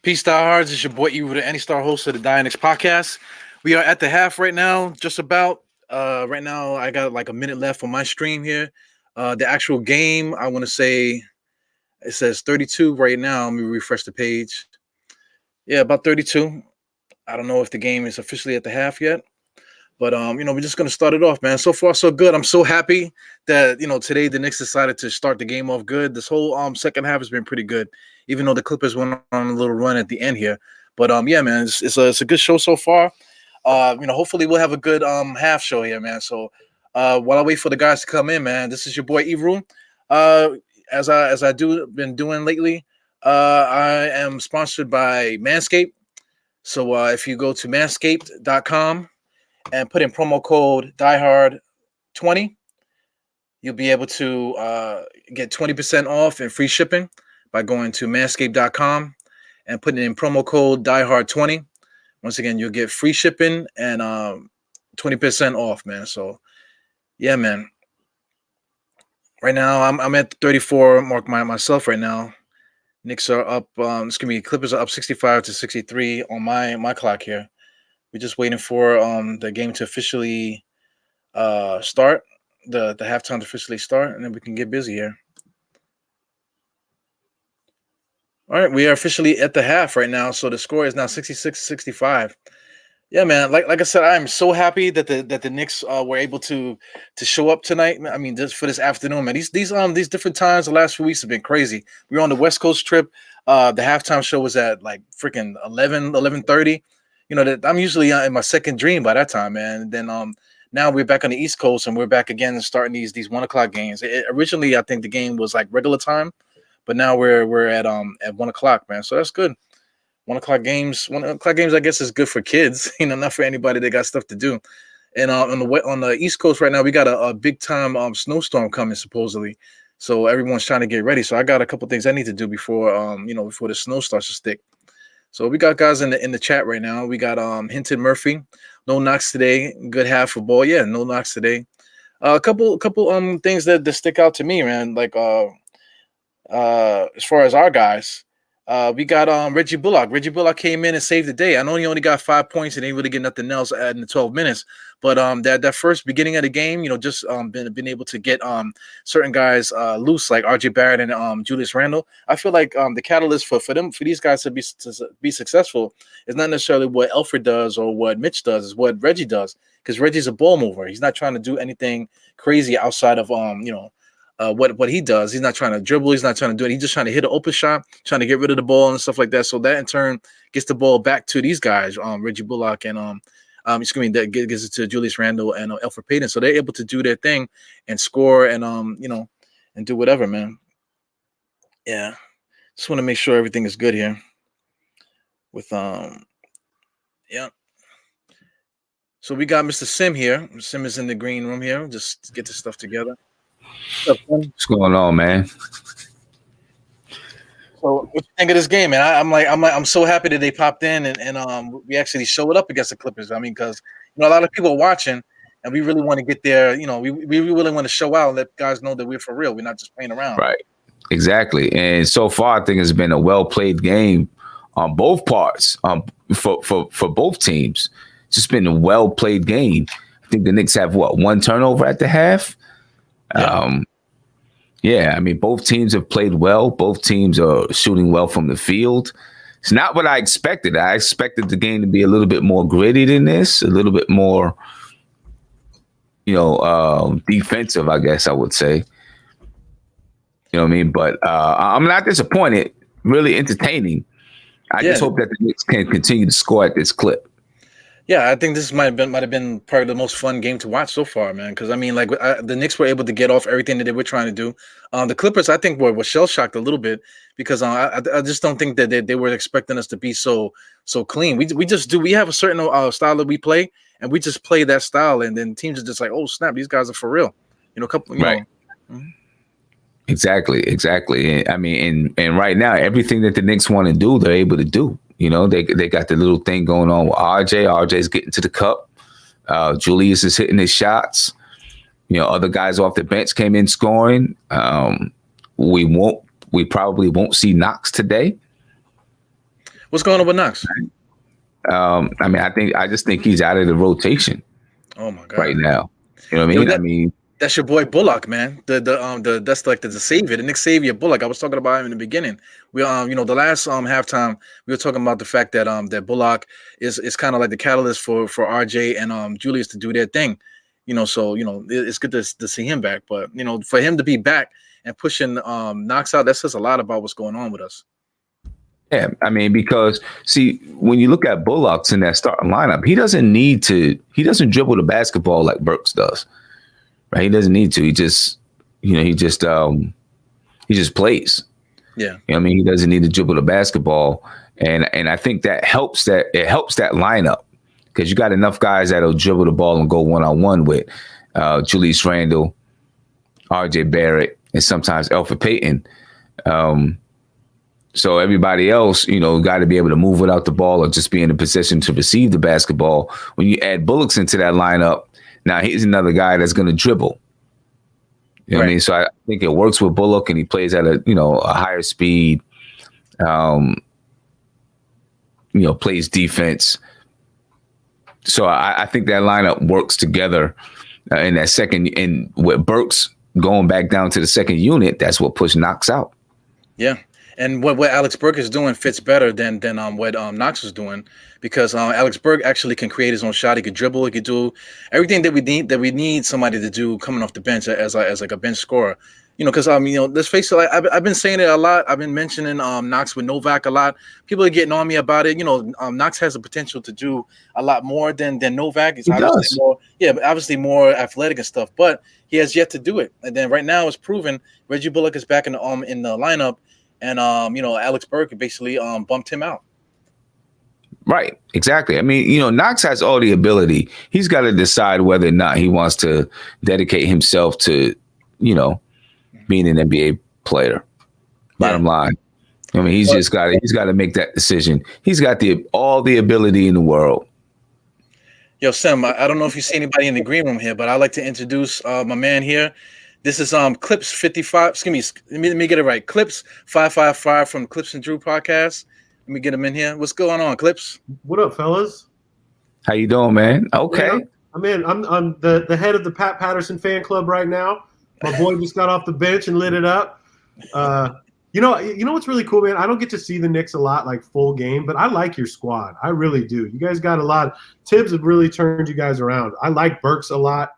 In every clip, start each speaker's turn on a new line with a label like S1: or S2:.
S1: Peace, diehards. It's your boy Evo, the Any Star host of the DiehardKnicks podcast. We are at the half right now, just about. Right now, I got like a minute left on my stream here. The actual game, I want to say it says 32 right now. Let me refresh the page. Yeah, about 32. I don't know if the game is officially at the half yet. But we're just gonna start it off, man. So far, so good. I'm so happy that today the Knicks decided to start the game off good. This whole second half has been pretty good, even though the Clippers went on a little run at the end here. But yeah, man, it's a good show so far. Hopefully we'll have a good half show here, man. So while I wait for the guys to come in, man, this is your boy Ebru. Uh, as I been doing lately, I am sponsored by Manscaped. So if you go to manscaped.com and put in promo code DiehardTwenty, you'll be able to get 20% off and free shipping by going to manscaped.com and putting in promo code DiehardTwenty. Once again, you'll get free shipping and 20% off, man. So, yeah, man. Right now, I'm at the 34 mark myself right now. Knicks are up. Clippers are up 65-63 on my clock here. We're just waiting for the game to officially start, the halftime to officially start, and then we can get busy here. All right, we are officially at the half right now, so the score is now 66-65. Yeah, man. Like I said, I'm so happy that the Knicks were able to show up tonight. I mean, just for this afternoon, man. These different times the last few weeks have been crazy. We were on the West Coast trip. The halftime show was at like freaking 11:30. That I'm usually in my second dream by that time, man. And then now we're back on the East Coast and we're back again starting these 1 o'clock games. Originally, I think the game was like regular time, but now we're at 1 o'clock, man. So that's good. 1 o'clock games. 1 o'clock games, I guess, is good for kids. Not for anybody that got stuff to do. And on the East Coast right now, we got a big time snowstorm coming supposedly. So everyone's trying to get ready. So I got a couple things I need to do before before the snow starts to stick. So we got guys in the chat right now. We got Hinton Murphy, no knocks today. Good half for ball. Yeah, no knocks today. A couple things that stick out to me, man. Like as far as our guys. We got Reggie Bullock. Reggie Bullock came in and saved the day. I know he only got 5 points and didn't really get nothing else in the 12 minutes. But that first beginning of the game, just been able to get certain guys loose like RJ Barrett and Julius Randle. I feel like the catalyst for these guys to be successful is not necessarily what Alfred does or what Mitch does, is what Reggie does. Because Reggie's a ball mover. He's not trying to do anything crazy outside of what he does. He's not trying to dribble. He's not trying to do it. He's just trying to hit an open shot, trying to get rid of the ball and stuff like that. So that in turn gets the ball back to these guys, Reggie Bullock and that gives it to Julius Randle and Elfrid Payton. So they're able to do their thing and score and and do whatever, man. Yeah, just want to make sure everything is good here. With yeah. So we got Mr. Sim here. Sim is in the green room here. Just get this stuff together.
S2: What's going on, man?
S1: So what you think of this game, man? I'm so happy that they popped in and we actually showed up against the Clippers. I mean, because a lot of people are watching, and we really want to get there. We really want to show out and let guys know that we're for real. We're not just playing around.
S2: Right. Exactly. And so far, I think it's been a well played game on both parts. For both teams, it's just been a well played game. I think the Knicks have one turnover at the half. Yeah. I mean, both teams have played well. Both teams are shooting well from the field. It's not what I expected. I expected the game to be a little bit more gritty than this, a little bit more, defensive, I guess I would say. You know what I mean? But I'm not disappointed. Really entertaining. I just hope that the Knicks can continue to score at this clip.
S1: Yeah, I think this might have been probably the most fun game to watch so far, man. Because I mean, like the Knicks were able to get off everything that they were trying to do. The Clippers, I think, were shell shocked a little bit because I just don't think that they were expecting us to be so clean. We have a certain style that we play, and we just play that style, and then teams are just like, oh snap, these guys are for real. Right.
S2: Exactly. I mean, and right now, everything that the Knicks want to do, they're able to do. They got the little thing going on with RJ. RJ's getting to the cup. Julius is hitting his shots. Other guys off the bench came in scoring. We probably won't see Knox today.
S1: What's going on with Knox?
S2: I mean, I just think he's out of the rotation
S1: Oh my god!
S2: right now. You know what I
S1: Yo,
S2: mean? I mean,
S1: that's your boy Bullock, man. The that's like the savior, the Nick Savior Bullock. I was talking about him in the beginning. We the last halftime we were talking about the fact that that Bullock is kind of like the catalyst for RJ and Julius to do their thing. So it's good to see him back. But for him to be back and pushing Knox out, that says a lot about what's going on with us.
S2: yeah, I mean, because see, when you look at Bullocks in that starting lineup, he doesn't dribble the basketball like Burks does. Right? He doesn't need to. He just plays.
S1: Yeah.
S2: I mean, he doesn't need to dribble the basketball. And I think it helps that lineup because you got enough guys that'll dribble the ball and go one-on-one with Julius Randle, RJ Barrett, and sometimes Elfrid Payton. So everybody else, got to be able to move without the ball or just be in a position to receive the basketball. When you add Bullocks into that lineup, now he's another guy that's going to dribble. You know what I mean? So I think it works with Bullock, and he plays at a higher speed. Plays defense. So I think that lineup works together in that second. And with Burks going back down to the second unit, that's what pushed Knox out.
S1: Yeah. And what Alex Burke is doing fits better than what Knox was doing, because Alex Burke actually can create his own shot. He could dribble. He could do everything that we need somebody to do coming off the bench as like a bench scorer. Because let's face it. Like, I've been saying it a lot. I've been mentioning Knox with Novak a lot. People are getting on me about it. Knox has the potential to do a lot more than Novak. He's obviously more, but obviously more athletic and stuff. But he has yet to do it. And then right now it's proven. Reggie Bullock is back in the lineup. And Alex Burke basically bumped him out.
S2: Right, exactly. I mean, Knox has all the ability. He's got to decide whether or not he wants to dedicate himself to, being an NBA player. Bottom line, I mean, he's got to make that decision. He's got all the ability in the world.
S1: Yo, Sam, I don't know if you see anybody in the green room here, but I'd like to introduce my man here. This is Clips 55. Excuse me. Let me get it right. Clips 555 from Clips and Drew podcast. Let me get him in here. What's going on, Clips?
S3: What up, fellas?
S2: How you doing, man? Okay.
S3: Yeah, I'm the head of the Pat Patterson fan club right now. My boy just got off the bench and lit it up. You know what's really cool, man? I don't get to see the Knicks a lot, like full game, but I like your squad. I really do. You guys got a lot. Tibbs have really turned you guys around. I like Burks a lot.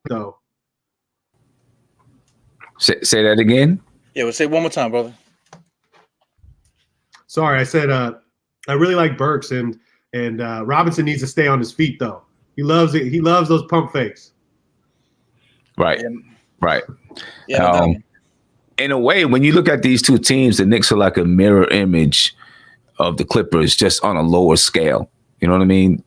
S3: Though.
S2: Say that again.
S1: Yeah, we'll say it one more time, brother.
S3: Sorry, I said I really like Burks and Robinson needs to stay on his feet though. He loves it. He loves those pump fakes.
S2: Right. Right.
S1: Yeah.
S2: In a way, when you look at these two teams, the Knicks are like a mirror image of the Clippers, just on a lower scale. You know what I mean?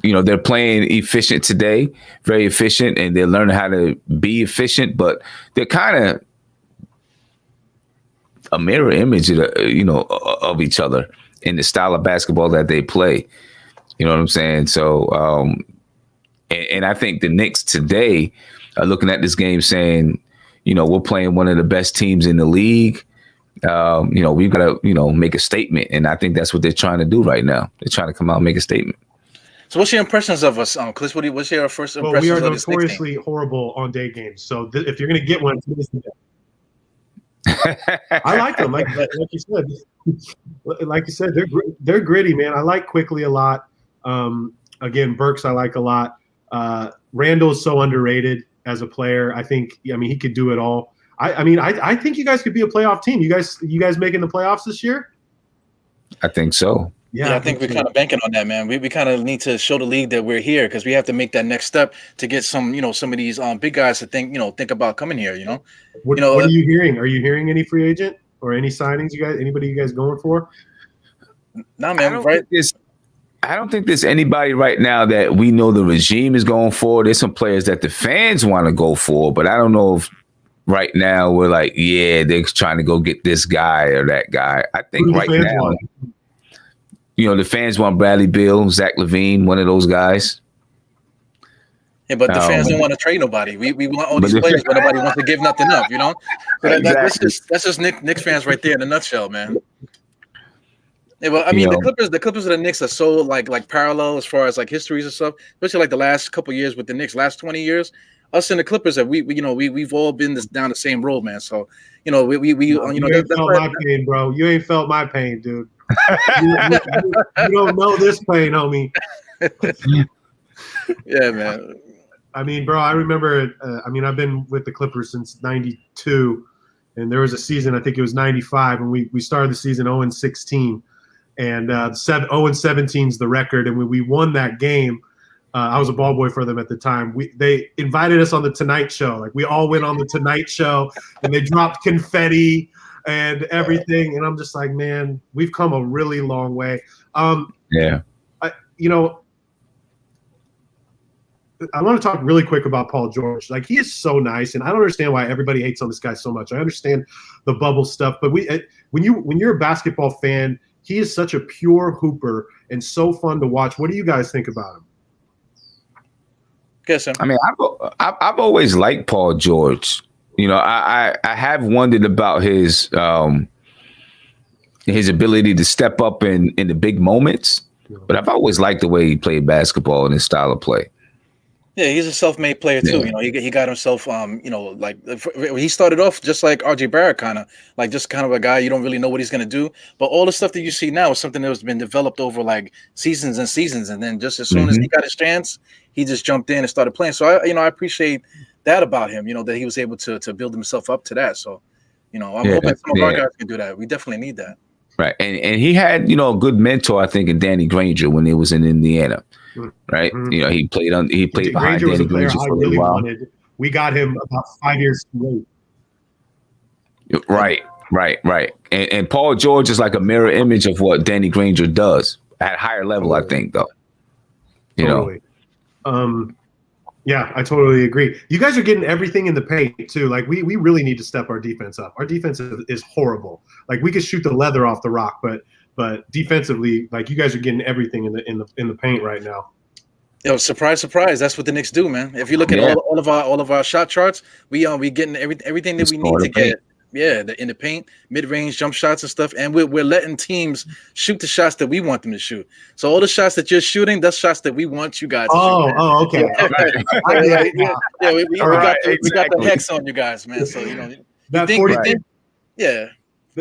S2: They're playing efficient today, very efficient, and they're learning how to be efficient, but they're kind of a mirror image of each other in the style of basketball that they play. You know what I'm saying? So, and I think the Knicks today are looking at this game saying, we're playing one of the best teams in the league. We've got to, make a statement. And I think that's what they're trying to do right now. They're trying to come out and make a statement.
S1: So what's your impressions of us, Chris? What's your first impressions?
S3: Well, we are notoriously horrible on day games. So if you're going to get one, I like them. Like you said, they're gritty, man. I like Quickly a lot. Again, Burks I like a lot. Randall is so underrated as a player. I think he could do it all. I think you guys could be a playoff team. You guys making the playoffs this year?
S2: I think so.
S1: Yeah, I think we're kind of banking on that, man. We kind of need to show the league that we're here because we have to make that next step to get some of these big guys to think about coming here.
S3: What are you hearing? Are you hearing any free agent or any signings? Anybody you guys going for?
S1: No, man.
S2: I don't think there's anybody right now that we know the regime is going for. There's some players that the fans want to go for, but I don't know if right now we're like, yeah, they're trying to go get this guy or that guy. I think right now, the fans want Bradley Beal, Zach LaVine, one of those guys.
S1: Yeah, but the fans don't want to trade nobody. We want all these players, but nobody wants to give nothing up. You know, so that's just Knicks fans right there in a nutshell, man. Yeah, well, I mean, the Clippers and the Knicks are so like parallel as far as like histories and stuff, especially like the last couple years with the Knicks, last 20 years. Us and the Clippers, we've all been down the same road, man. So you know, we
S3: you ain't felt my pain, bro. You ain't felt my pain, dude. you don't know this pain, homie.
S1: Yeah, man.
S3: I mean, bro, I remember. I've been with the Clippers since '92, and there was a season. I think it was '95, and we started the season 0-16, and 0-17 is the record. And when we won that game, I was a ball boy for them at the time. They invited us on the Tonight Show. Like we all went on the Tonight Show, and they dropped confetti and everything. And I'm just like, man, we've come a really long way.
S2: Yeah.
S3: I want to talk really quick about Paul George. Like he is so nice, and I don't understand why everybody hates on this guy so much. I understand the bubble stuff, but when you're a basketball fan, he is such a pure hooper and so fun to watch. What do you guys think about him?
S1: Yes,
S2: I mean, I've always liked Paul George. You know, I have wondered about his ability to step up in the big moments, but I've always liked the way he played basketball and his style of play.
S1: Yeah, he's a self-made player too. Yeah. You know, he got himself. He started off just like RJ Barrett, kind of a guy you don't really know what he's gonna do. But all the stuff that you see now is something that has been developed over like seasons and seasons. And then just as soon as he got his chance, he just jumped in and started playing. So I appreciate that about him. You know, that he was able to build himself up to that. So, you know, I'm hoping some of our guys can do that. We definitely need that.
S2: Right, and he had a good mentor, I think, in Danny Granger when he was in Indiana. Right, he played behind Danny Granger for a while.
S3: We got him about 5 years too late.
S2: Right. And Paul George is like a mirror image of what Danny Granger does at a higher level, I think, though.
S3: Totally. Yeah, I totally agree. You guys are getting everything in the paint too. Like we really need to step our defense up. Our defense is horrible. Like we could shoot the leather off the rock, but defensively, like you guys are getting everything in the paint right now.
S1: Surprise! That's what the Knicks do, man. If you look at all of our shot charts, we getting everything that we need to get. Yeah, in the paint, mid-range jump shots and stuff, and we're letting teams shoot the shots that we want them to shoot. So all the shots that you're shooting, that's shots that we want you guys to shoot.
S3: Oh, okay.
S1: We got the hex on you guys, man. So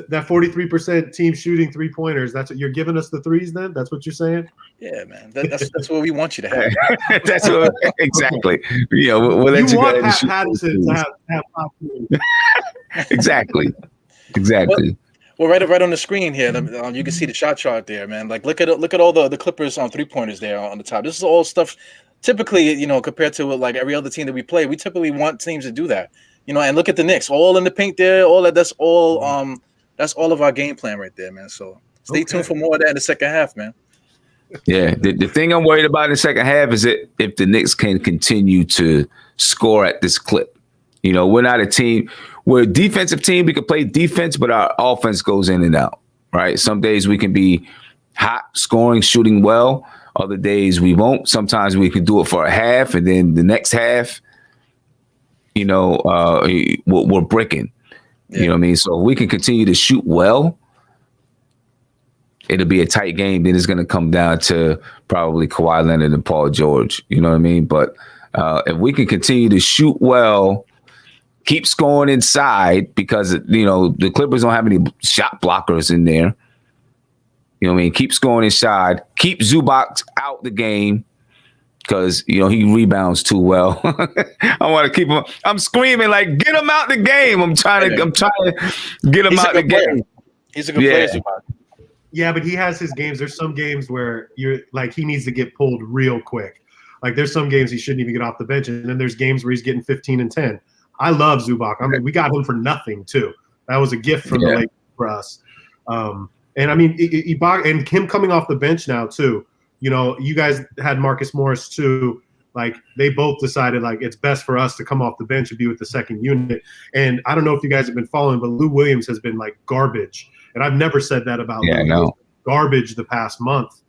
S3: that 43% team shooting 3-pointers. That's what you're giving us the threes. Then that's what you're saying.
S1: Yeah, man. That's what we want you to have.
S2: That's what exactly. We'll let you
S3: want Pat Patterson to have 5 threes.
S2: Exactly.
S1: Well, right on the screen here, you can see the shot chart there, man. Like, look at all the Clippers on 3-pointers there on the top. This is all stuff. Typically, compared to like every other team that we play, we typically want teams to do that. And look at the Knicks, all in the paint there. All that. That's all of our game plan right there, man. So stay tuned for more of that in the second half, man.
S2: Yeah, the thing I'm worried about in the second half is if the Knicks can continue to score at this clip. We're not a team. We're a defensive team. We can play defense, but our offense goes in and out, right? Some days we can be hot, scoring, shooting well. Other days we won't. Sometimes we can do it for a half, and then the next half, we're bricking. Yeah. You know what I mean? So if we can continue to shoot well, it'll be a tight game. Then it's going to come down to probably Kawhi Leonard and Paul George. You know what I mean? But if we can continue to shoot well, keep scoring inside, because the Clippers don't have any shot blockers in there. You know what I mean? Keep scoring inside. Keep Zubac out the game, because he rebounds too well. I want to keep him. I'm screaming like, get him out the game. I'm trying to get him out the game.
S1: He's a good player.
S3: Yeah, but he has his games. There's some games where you're like, he needs to get pulled real quick. Like there's some games he shouldn't even get off the bench, and then there's games where he's getting 15 and 10. I love Zubac. I mean, we got him for nothing too. That was a gift from the Lakers for us. And I mean, and him coming off the bench now too. You guys had Marcus Morris too. Like they both decided like it's best for us to come off the bench and be with the second unit. And I don't know if you guys have been following, but Lou Williams has been like garbage. And I've never said that about Lou. Garbage the past month.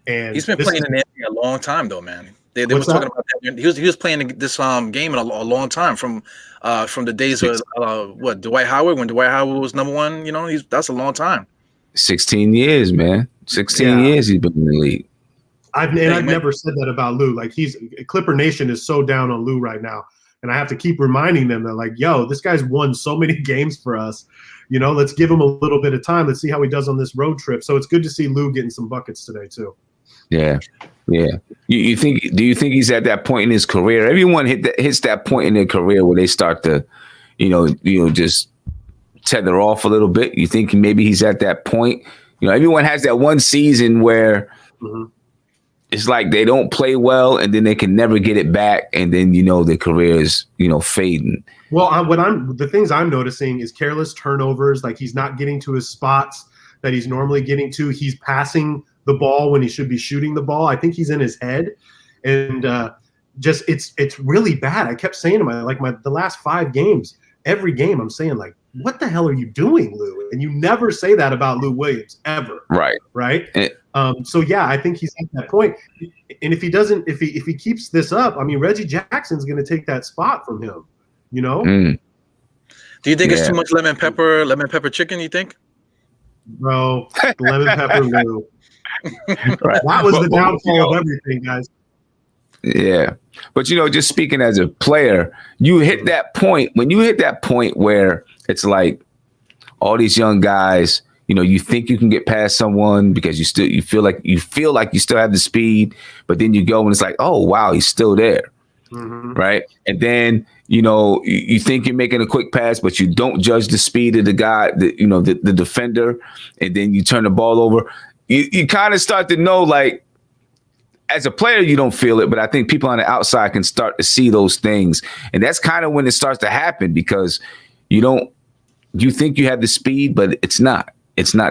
S3: And
S1: he's been playing in the NBA a long time though, man. They were talking about that. He was playing this game in a long time from the days of Dwight Howard, when Dwight Howard was number one. That's a long time.
S2: 16 years, man. 16 years he's been in the league.
S3: I've never said that about Lou. Like, Clipper Nation is so down on Lou right now, and I have to keep reminding them that, like, yo, this guy's won so many games for us. Let's give him a little bit of time. Let's see how he does on this road trip. So it's good to see Lou getting some buckets today too.
S2: Yeah. Do you think he's at that point in his career? Everyone hits that point in their career where they start to, just tether off a little bit. You think maybe he's at that point? Everyone has that one season where it's like they don't play well and then they can never get it back, and then their career is fading. Well,
S3: the things I'm noticing is careless turnovers. Like, he's not getting to his spots that he's normally getting to. He's passing the ball when he should be shooting the ball. I think he's in his head, and it's really bad. I kept saying to the last 5 games, every game I'm saying, like, what the hell are you doing, Lou? And you never say that about Lou Williams ever.
S2: Right.
S3: So yeah, I think he's at that point. And if he keeps this up, I mean, Reggie Jackson's going to take that spot from him. Do
S1: you think it's too much lemon pepper chicken? You think,
S3: bro? Lemon pepper Lou. Right. That was the downfall of everything, guys.
S2: Yeah, but just speaking as a player, you hit that point where it's like all these young guys. You think you can get past someone because you feel like you still have the speed, but then you go and it's like, oh wow, he's still there, right? And then you think you're making a quick pass, but you don't judge the speed of the guy, the defender, and then you turn the ball over. You kind of start to know, like, as a player, you don't feel it, but I think people on the outside can start to see those things. And that's kind of when it starts to happen, because you think you have the speed, but it's not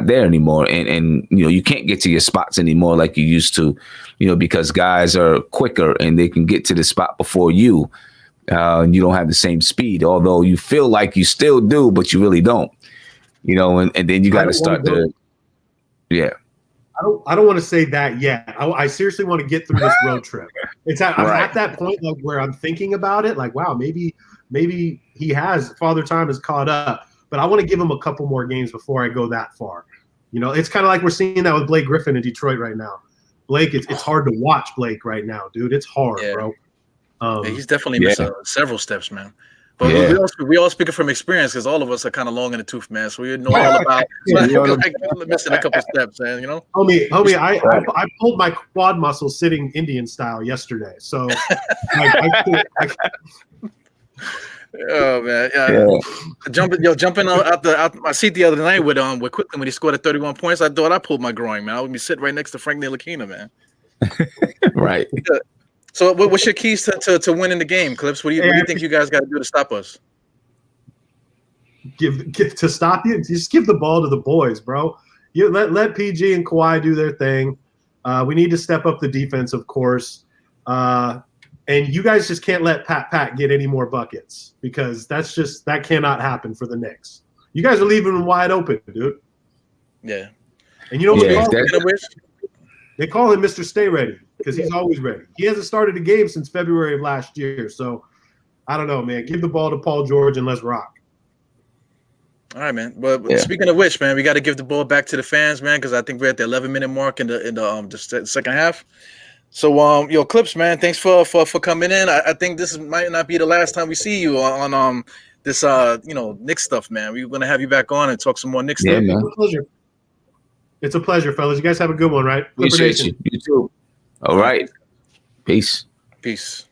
S2: there anymore. And you can't get to your spots anymore like you used to, because guys are quicker and they can get to the spot before you. And you don't have the same speed, although you feel like you still do, but you really don't, and then you got to start to, yeah.
S3: I don't want to say that yet. I seriously want to get through this road trip. I'm at that point, like, where I'm thinking about it, like, wow, maybe Father Time has caught up, but I want to give him a couple more games before I go that far. It's kind of like we're seeing that with Blake Griffin in Detroit right now. Blake, it's hard to watch Blake right now, dude. It's hard, bro.
S1: He's definitely missed several steps, man. But we all speaking from experience, because all of us are kind of long in the tooth, man. So we know all about missing a couple steps, man.
S3: Homie, I pulled my quad muscle sitting Indian style yesterday. So,
S1: oh man, jumping out my seat the other night with Quickly when he scored at 31 points. I thought I pulled my groin, man. I would be sitting right next to Frank Ntilikina, man.
S2: Right.
S1: So what's your keys to winning the game, Clips? What do you think you guys got to do to stop us?
S3: To stop you? Just give the ball to the boys, bro. You let PG and Kawhi do their thing. We need to step up the defense, of course. And you guys just can't let Pat get any more buckets, because that cannot happen for the Knicks. You guys are leaving them wide open, dude.
S1: Yeah.
S3: And you know what they call him Mr. Stay Ready, because he's always ready. He hasn't started a game since February of last year. So I don't know, man. Give the ball to Paul George and let's rock.
S1: All right, man. But speaking of which, man, we got to give the ball back to the fans, man, because I think we're at the 11-minute mark in the second half. So, Clips, man, thanks for coming in. I think this might not be the last time we see you on this Knicks stuff, man. We're gonna have you back on and talk some more Knicks stuff.
S2: Man.
S3: It's a pleasure, fellas. You guys have a good one, right?
S2: Appreciate you. You too. All right. Peace.
S1: Peace.